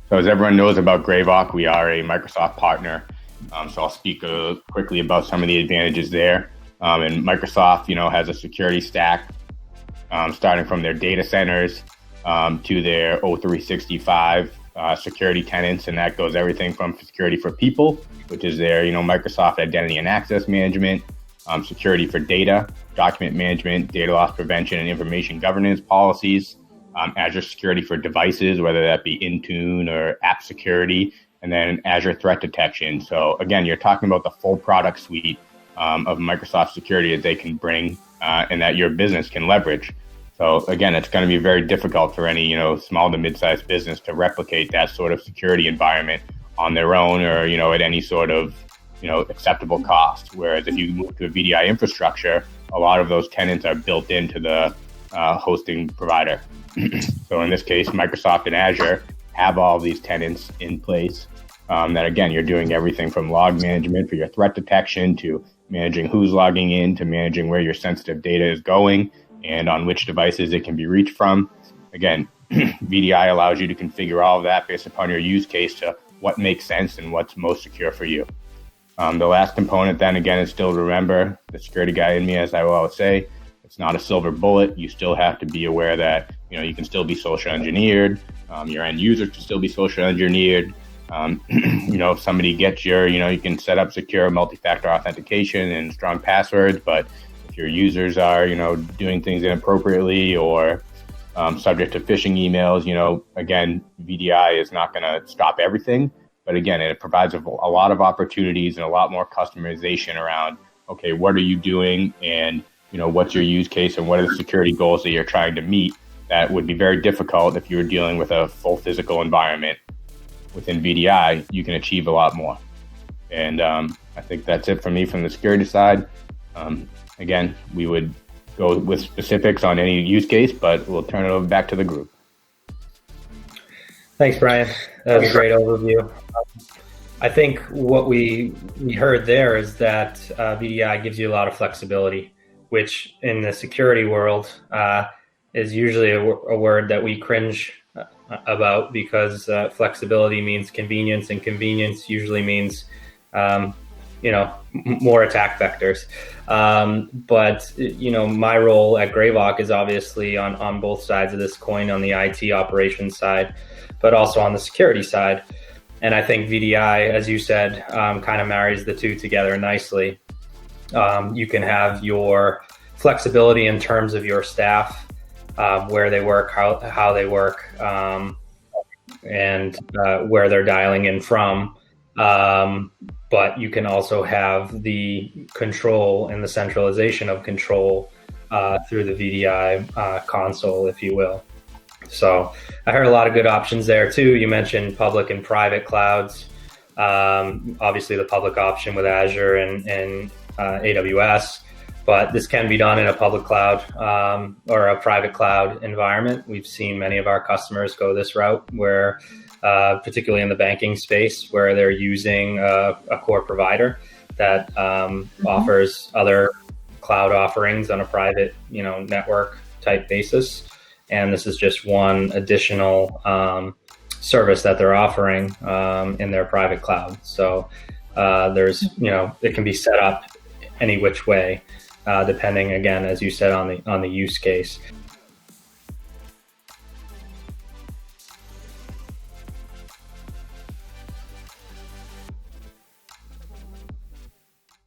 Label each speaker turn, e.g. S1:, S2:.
S1: So as everyone knows about GraVoc, we are a Microsoft partner. So I'll speak quickly about some of the advantages there. And Microsoft, has a security stack starting from their data centers to their O365 security tenants, and that goes everything from security for people, which is their Microsoft Identity and Access Management, security for data, document management, data loss prevention, and information governance policies. Azure security for devices, whether that be Intune or app security, and then Azure threat detection. So again, you're talking about the full product suite of Microsoft security that they can bring and that your business can leverage. So again, it's going to be very difficult for any small to mid-sized business to replicate that sort of security environment on their own or at any sort of acceptable cost. Whereas if you move to a VDI infrastructure, a lot of those tenants are built into the hosting provider. So in this case, Microsoft and Azure have all of these tenants in place that, again, you're doing everything from log management for your threat detection to managing who's logging in to managing where your sensitive data is going and on which devices it can be reached from. Again, VDI allows you to configure all of that based upon your use case to what makes sense and what's most secure for you. The last component then, again, is still to remember, the security guy in me, as I will always say, it's not a silver bullet. You still have to be aware that, you can still be social engineered. Your end users can still be social engineered. If somebody gets you can set up secure multi-factor authentication and strong passwords, but if your users are, doing things inappropriately or subject to phishing emails, again, VDI is not going to stop everything. But again, it provides a lot of opportunities and a lot more customization around, okay, what are you doing and what's your use case and what are the security goals that you're trying to meet that would be very difficult if you were dealing with a full physical environment. Within VDI, you can achieve a lot more. And I think that's it for me from the security side. Again, we would go with specifics on any use case, but we'll turn it over back to the group.
S2: Thanks, Brian. That was a great overview. I think what we heard there is that VDI gives you a lot of flexibility, which in the security world is usually a word that we cringe about because flexibility means convenience, and convenience usually means more attack vectors. But my role at GraVoc is obviously on both sides of this coin, on the IT operations side, but also on the security side. And I think VDI, as you said, kind of marries the two together nicely. You can have your flexibility in terms of your staff, where they work, how they work, and where they're dialing in from. But you can also have the control and the centralization of control through the VDI console, if you will. So I heard a lot of good options there too. You mentioned public and private clouds. Obviously the public option with Azure and AWS, but this can be done in a public cloud or a private cloud environment. We've seen many of our customers go this route where, particularly in the banking space, where they're using a core provider that offers other cloud offerings on a private, network type basis. And this is just one additional service that they're offering in their private cloud. So there's, it can be set up any which way, depending, again, as you said, on the use case.